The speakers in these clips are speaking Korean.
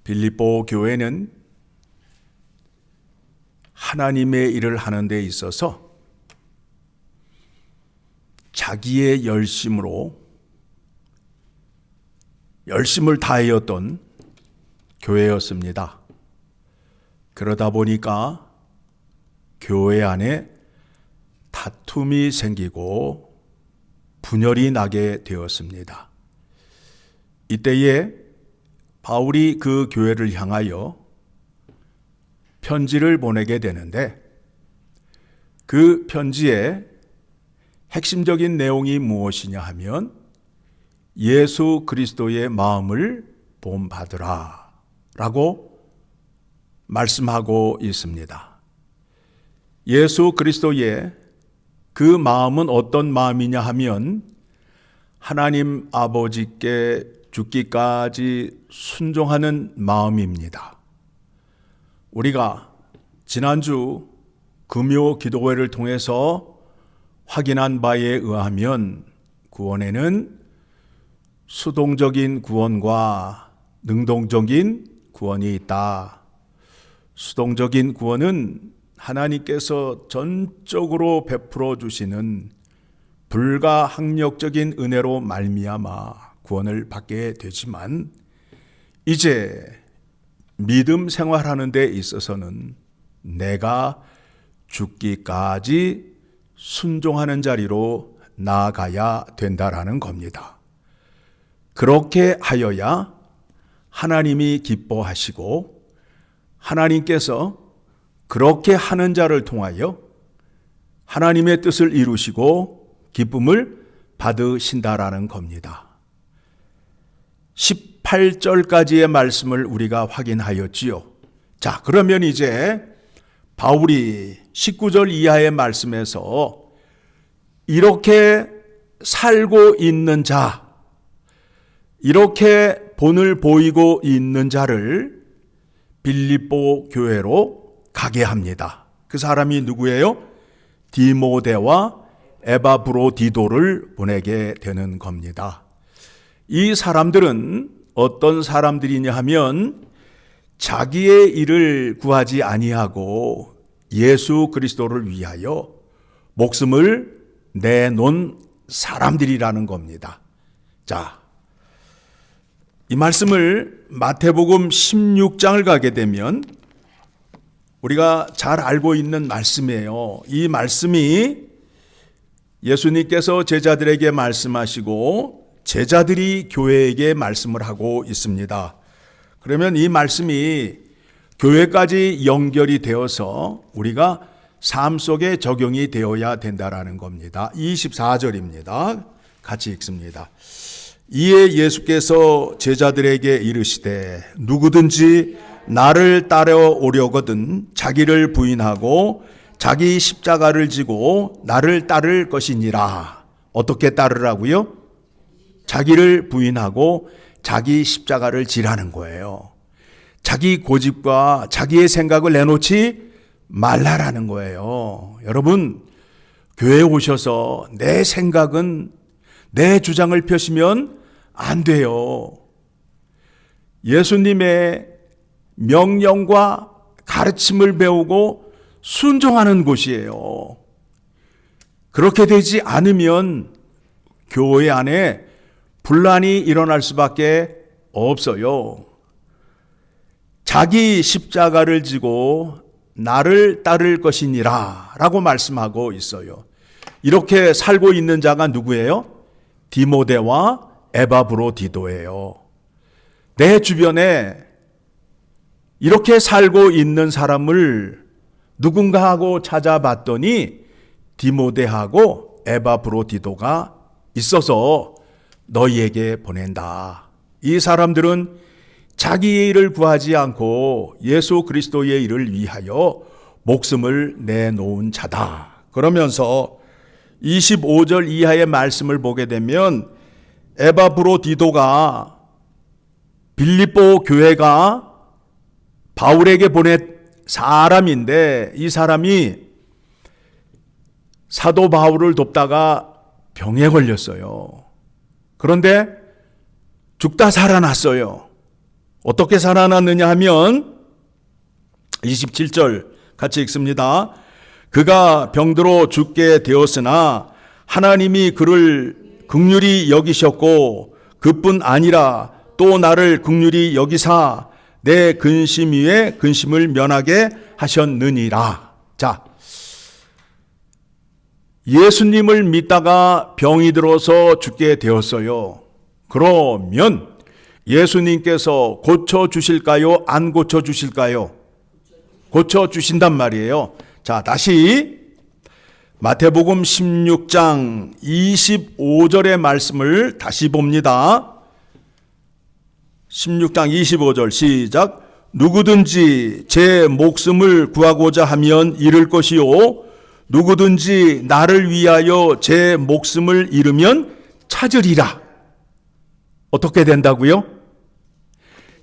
빌립보 교회는 하나님의 일을 하는 데 있어서 자기의 열심을 다하였던 교회였습니다. 그러다 보니까 교회 안에 다툼이 생기고 분열이 나게 되었습니다. 이때에 바울이 그 교회를 향하여 편지를 보내게 되는데 그 편지의 핵심적인 내용이 무엇이냐 하면 예수 그리스도의 마음을 본받으라 라고 말씀하고 있습니다. 예수 그리스도의 그 마음은 어떤 마음이냐 하면 하나님 아버지께 죽기까지 순종하는 마음입니다. 우리가 지난주 금요 기도회를 통해서 확인한 바에 의하면 구원에는 수동적인 구원과 능동적인 구원이 있다. 수동적인 구원은 하나님께서 전적으로 베풀어 주시는 불가항력적인 은혜로 말미암아 구원을 받게 되지만 이제 믿음 생활하는 데 있어서는 내가 죽기까지 순종하는 자리로 나아가야 된다라는 겁니다. 그렇게 하여야 하나님이 기뻐하시고 하나님께서 그렇게 하는 자를 통하여 하나님의 뜻을 이루시고 기쁨을 받으신다라는 겁니다. 18절까지의 말씀을 우리가 확인하였지요. 자, 그러면 이제 바울이 19절 이하의 말씀에서 이렇게 살고 있는 자, 이렇게 본을 보이고 있는 자를 빌립보 교회로 가게 합니다. 그 사람이 누구예요? 디모데와 에바브로디도를 보내게 되는 겁니다. 이 사람들은 어떤 사람들이냐 하면 자기의 일을 구하지 아니하고 예수 그리스도를 위하여 목숨을 내놓은 사람들이라는 겁니다. 자, 이 말씀을 마태복음 16장을 가게 되면 우리가 잘 알고 있는 말씀이에요. 이 말씀이 예수님께서 제자들에게 말씀하시고 제자들이 교회에게 말씀을 하고 있습니다. 그러면 이 말씀이 교회까지 연결이 되어서 우리가 삶 속에 적용이 되어야 된다라는 겁니다. 24절입니다. 같이 읽습니다. 이에 예수께서 제자들에게 이르시되 누구든지 나를 따라오려거든 자기를 부인하고 자기 십자가를 지고 나를 따를 것이니라. 어떻게 따르라고요? 자기를 부인하고 자기 십자가를 지라는 거예요. 자기 고집과 자기의 생각을 내놓지 말라라는 거예요. 여러분, 교회에 오셔서 내 생각은 내 주장을 펴시면 안 돼요. 예수님의 명령과 가르침을 배우고 순종하는 곳이에요. 그렇게 되지 않으면 교회 안에 분란이 일어날 수밖에 없어요. 자기 십자가를 지고 나를 따를 것이니라 라고 말씀하고 있어요. 이렇게 살고 있는 자가 누구예요? 디모데와 에바브로디도예요. 내 주변에 이렇게 살고 있는 사람을 누군가하고 찾아봤더니 디모데하고 에바브로디도가 있어서 너희에게 보낸다. 이 사람들은 자기의 일을 구하지 않고 예수 그리스도의 일을 위하여 목숨을 내놓은 자다. 그러면서 25절 이하의 말씀을 보게 되면 에바브로디도가 빌립보 교회가 바울에게 보낸 사람인데 이 사람이 사도 바울을 돕다가 병에 걸렸어요. 그런데 죽다 살아났어요. 어떻게 살아났느냐 하면 27절 같이 읽습니다. 그가 병들어 죽게 되었으나 하나님이 그를 긍휼히 여기셨고 그뿐 아니라 또 나를 긍휼히 여기사 내 근심 위에 근심을 면하게 하셨느니라. 자, 예수님을 믿다가 병이 들어서 죽게 되었어요. 그러면 예수님께서 고쳐주실까요? 안 고쳐주실까요? 고쳐주신단 말이에요. 자, 다시 마태복음 16장 25절의 말씀을 다시 봅니다. 16장 25절 시작. 누구든지 제 목숨을 구하고자 하면 잃을 것이요 누구든지 나를 위하여 제 목숨을 잃으면 찾으리라. 어떻게 된다고요?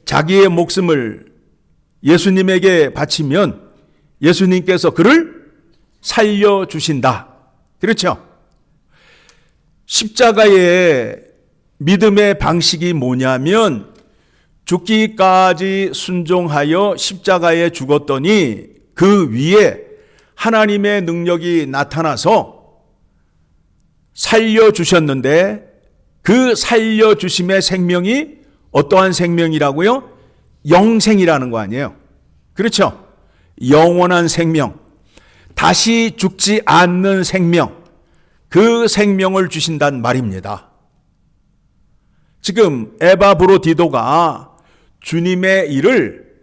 자기의 목숨을 예수님에게 바치면 예수님께서 그를 살려주신다. 그렇죠? 십자가의 믿음의 방식이 뭐냐면 죽기까지 순종하여 십자가에 죽었더니 그 위에 하나님의 능력이 나타나서 살려주셨는데 그 살려주심의 생명이 어떠한 생명이라고요? 영생이라는 거 아니에요. 그렇죠? 영원한 생명, 다시 죽지 않는 생명, 그 생명을 주신단 말입니다. 지금 에바브로디도가 주님의 일을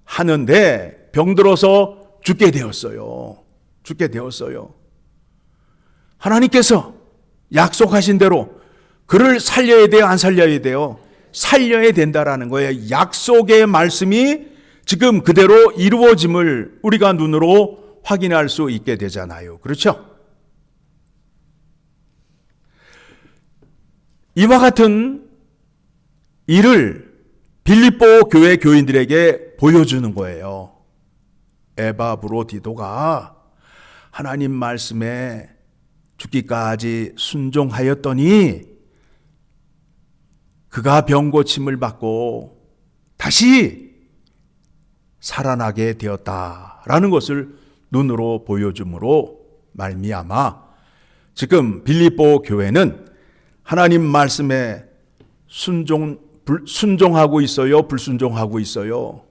하는데 병들어서 죽게 되었어요. 죽게 되었어요. 하나님께서 약속하신 대로 그를 살려야 돼요? 안 살려야 돼요? 살려야 된다라는 거예요. 약속의 말씀이 지금 그대로 이루어짐을 우리가 눈으로 확인할 수 있게 되잖아요. 그렇죠? 이와 같은 일을 빌립보 교회 교인들에게 보여주는 거예요. 에바브로디도가 하나님 말씀에 죽기까지 순종하였더니 그가 병고침을 받고 다시 살아나게 되었다라는 것을 눈으로 보여줌으로 말미암아 지금 빌립보 교회는 하나님 말씀에 순종하고 있어요? 불순종하고 있어요?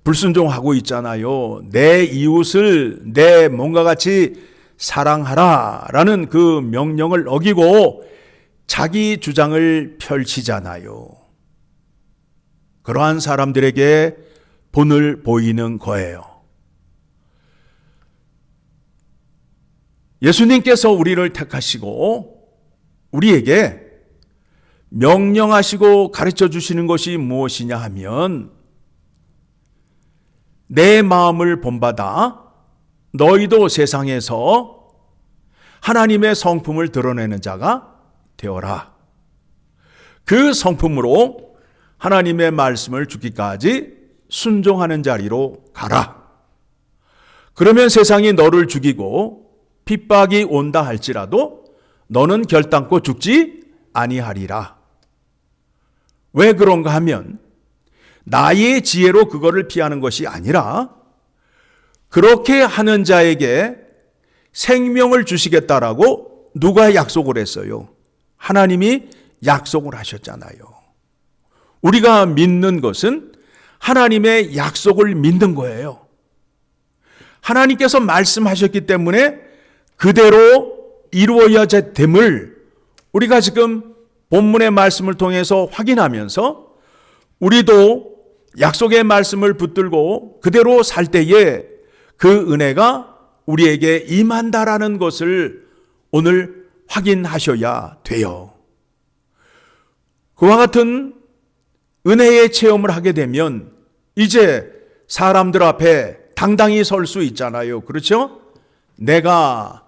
불순종하고 있잖아요. 내 이웃을 내 몸과 같이 사랑하라 라는 그 명령을 어기고 자기 주장을 펼치잖아요. 그러한 사람들에게 본을 보이는 거예요. 예수님께서 우리를 택하시고 우리에게 명령하시고 가르쳐 주시는 것이 무엇이냐 하면 내 마음을 본받아 너희도 세상에서 하나님의 성품을 드러내는 자가 되어라. 그 성품으로 하나님의 말씀을 죽기까지 순종하는 자리로 가라. 그러면 세상이 너를 죽이고 핍박이 온다 할지라도 너는 결단코 죽지 아니하리라. 왜 그런가 하면 나의 지혜로 그거를 피하는 것이 아니라 그렇게 하는 자에게 생명을 주시겠다라고 누가 약속을 했어요? 하나님이 약속을 하셨잖아요. 우리가 믿는 것은 하나님의 약속을 믿는 거예요. 하나님께서 말씀하셨기 때문에 그대로 이루어야 됨을 우리가 지금 본문의 말씀을 통해서 확인하면서 우리도 약속의 말씀을 붙들고 그대로 살 때에 그 은혜가 우리에게 임한다라는 것을 오늘 확인하셔야 돼요. 그와 같은 은혜의 체험을 하게 되면 이제 사람들 앞에 당당히 설 수 있잖아요. 그렇죠? 내가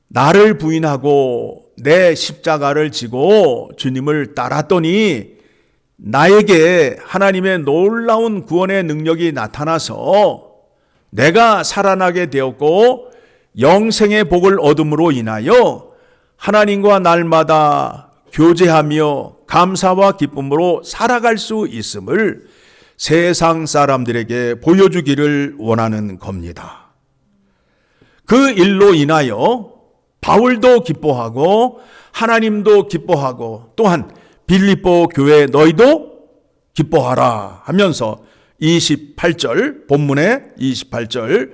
나를 부인하고 내 십자가를 지고 주님을 따랐더니 나에게 하나님의 놀라운 구원의 능력이 나타나서 내가 살아나게 되었고 영생의 복을 얻음으로 인하여 하나님과 날마다 교제하며 감사와 기쁨으로 살아갈 수 있음을 세상 사람들에게 보여주기를 원하는 겁니다. 그 일로 인하여 바울도 기뻐하고 하나님도 기뻐하고 또한 빌립보 교회 너희도 기뻐하라 하면서 28절 본문의 28절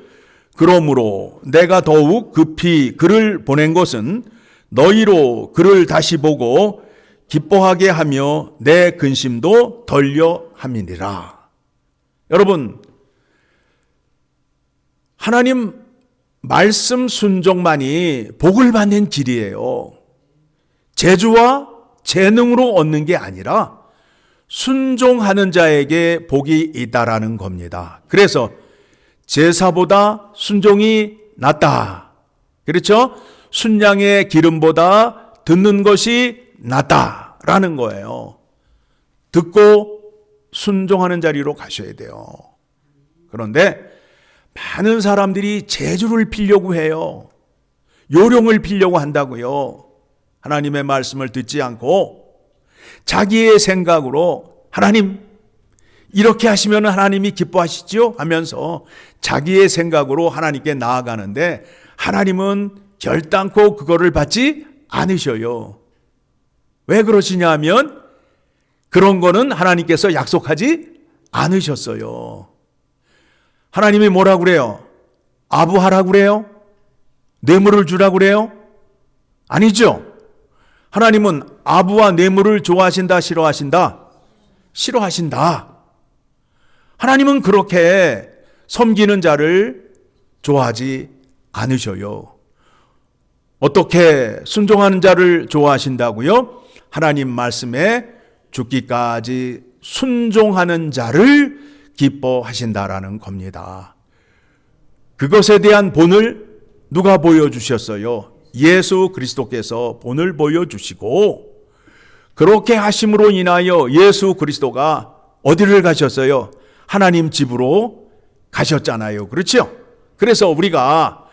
그러므로 내가 더욱 급히 그를 보낸 것은 너희로 그를 다시 보고 기뻐하게 하며 내 근심도 덜려 함이니라. 여러분, 하나님 말씀 순종만이 복을 받는 길이에요. 재주와 재능으로 얻는 게 아니라 순종하는 자에게 복이 있다라는 겁니다. 그래서 제사보다 순종이 낫다. 그렇죠? 순양의 기름보다 듣는 것이 낫다라는 거예요. 듣고 순종하는 자리로 가셔야 돼요. 그런데 많은 사람들이 재주를 피려고 해요. 요령을 피려고 한다고요. 하나님의 말씀을 듣지 않고 자기의 생각으로 하나님 이렇게 하시면 하나님이 기뻐하시지요? 하면서 자기의 생각으로 하나님께 나아가는데 하나님은 결단코 그거를 받지 않으셔요. 왜 그러시냐 하면 그런 거는 하나님께서 약속하지 않으셨어요. 하나님이 뭐라고 그래요? 아부하라고 그래요? 뇌물을 주라고 그래요? 아니죠. 하나님은 아부와 뇌물을 좋아하신다, 싫어하신다? 싫어하신다. 하나님은 그렇게 섬기는 자를 좋아하지 않으셔요. 어떻게 순종하는 자를 좋아하신다고요? 하나님 말씀에 죽기까지 순종하는 자를 기뻐하신다라는 겁니다. 그것에 대한 본을 누가 보여주셨어요? 예수 그리스도께서 본을 보여주시고 그렇게 하심으로 인하여 예수 그리스도가 어디를 가셨어요? 하나님 집으로 가셨잖아요. 그렇죠? 그래서 우리가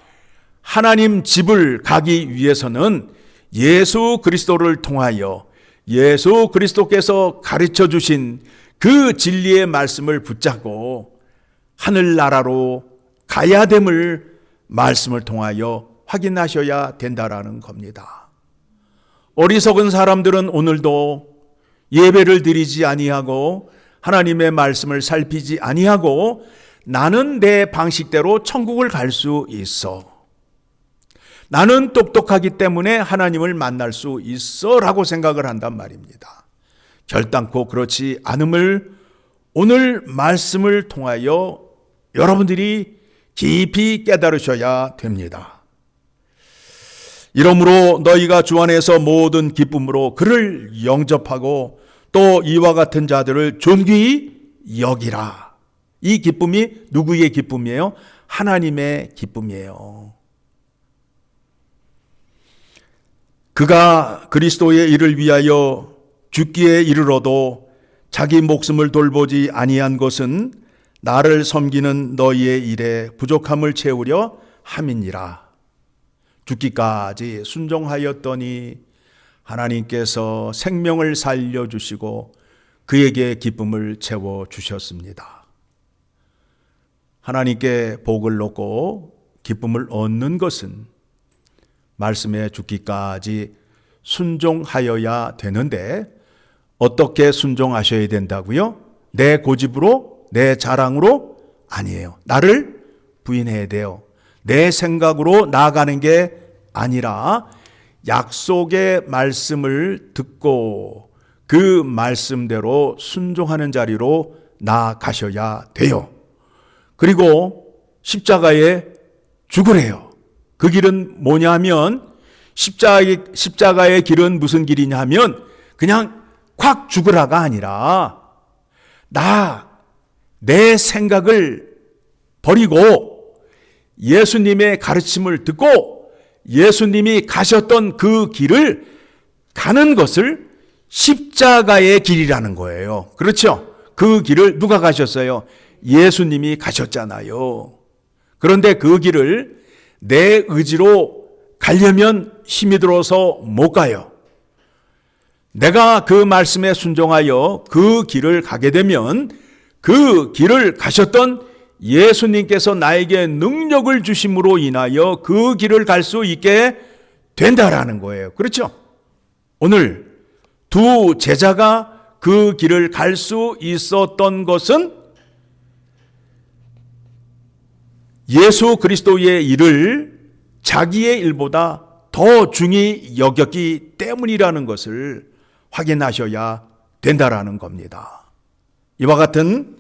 하나님 집을 가기 위해서는 예수 그리스도를 통하여 예수 그리스도께서 가르쳐 주신 그 진리의 말씀을 붙잡고 하늘나라로 가야 됨을 말씀을 통하여 확인하셔야 된다라는 겁니다. 어리석은 사람들은 오늘도 예배를 드리지 아니하고 하나님의 말씀을 살피지 아니하고 나는 내 방식대로 천국을 갈 수 있어. 나는 똑똑하기 때문에 하나님을 만날 수 있어 라고 생각을 한단 말입니다. 결단코 그렇지 않음을 오늘 말씀을 통하여 여러분들이 깊이 깨달으셔야 됩니다. 이러므로 너희가 주 안에서 모든 기쁨으로 그를 영접하고 또 이와 같은 자들을 존귀히 여기라. 이 기쁨이 누구의 기쁨이에요? 하나님의 기쁨이에요. 그가 그리스도의 일을 위하여 죽기에 이르러도 자기 목숨을 돌보지 아니한 것은 나를 섬기는 너희의 일에 부족함을 채우려 함이니라. 죽기까지 순종하였더니 하나님께서 생명을 살려주시고 그에게 기쁨을 채워주셨습니다. 하나님께 복을 얻고 기쁨을 얻는 것은 말씀에 죽기까지 순종하여야 되는데 어떻게 순종하셔야 된다고요? 내 고집으로, 내 자랑으로? 아니에요. 나를 부인해야 돼요. 내 생각으로 나아가는 게 아니라 약속의 말씀을 듣고 그 말씀대로 순종하는 자리로 나아가셔야 돼요. 그리고 십자가에 죽으래요. 그 길은 뭐냐면 십자가의 길은 무슨 길이냐 하면 그냥 콱 죽으라가 아니라 내 생각을 버리고 예수님의 가르침을 듣고 예수님이 가셨던 그 길을 가는 것을 십자가의 길이라는 거예요. 그렇죠? 그 길을 누가 가셨어요? 예수님이 가셨잖아요. 그런데 그 길을 내 의지로 가려면 힘이 들어서 못 가요. 내가 그 말씀에 순종하여 그 길을 가게 되면 그 길을 가셨던 예수님께서 나에게 능력을 주심으로 인하여 그 길을 갈 수 있게 된다라는 거예요. 그렇죠? 오늘 두 제자가 그 길을 갈 수 있었던 것은 예수 그리스도의 일을 자기의 일보다 더 중히 여겼기 때문이라는 것을 확인하셔야 된다라는 겁니다. 이와 같은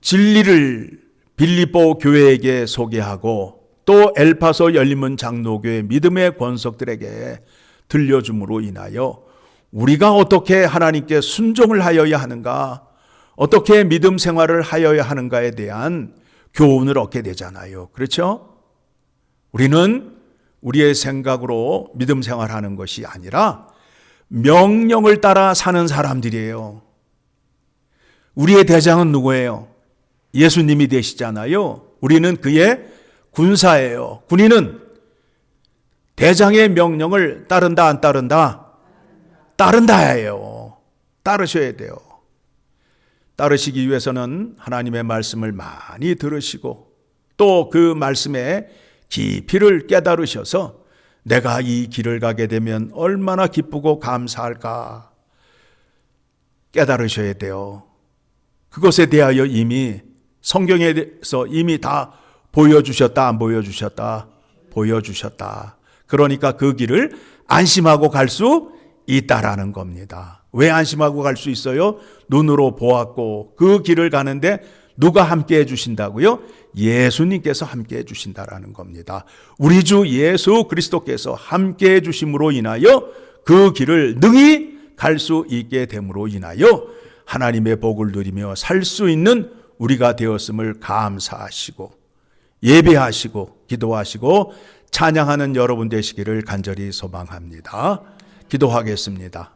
진리를 빌립보 교회에게 소개하고 또 엘파소 열린문 장로교회 믿음의 권속들에게 들려줌으로 인하여 우리가 어떻게 하나님께 순종을 하여야 하는가, 어떻게 믿음 생활을 하여야 하는가에 대한 교훈을 얻게 되잖아요. 그렇죠? 우리는 우리의 생각으로 믿음 생활하는 것이 아니라 명령을 따라 사는 사람들이에요. 우리의 대장은 누구예요? 예수님이 되시잖아요. 우리는 그의 군사예요. 군인은 대장의 명령을 따른다 안 따른다? 따른다예요. 따르셔야 돼요. 따르시기 위해서는 하나님의 말씀을 많이 들으시고 또 그 말씀의 깊이를 깨달으셔서 내가 이 길을 가게 되면 얼마나 기쁘고 감사할까 깨달으셔야 돼요. 그것에 대하여 이미 성경에서 이미 다 보여주셨다, 안 보여주셨다? 보여주셨다. 그러니까 그 길을 안심하고 갈 수 있다라는 겁니다. 왜 안심하고 갈 수 있어요? 눈으로 보았고 그 길을 가는데 누가 함께 해주신다고요? 예수님께서 함께 해주신다라는 겁니다. 우리 주 예수 그리스도께서 함께 해주심으로 인하여 그 길을 능히 갈 수 있게 됨으로 인하여 하나님의 복을 누리며 살 수 있는 우리가 되었음을 감사하시고 예배하시고 기도하시고 찬양하는 여러분 되시기를 간절히 소망합니다. 기도하겠습니다.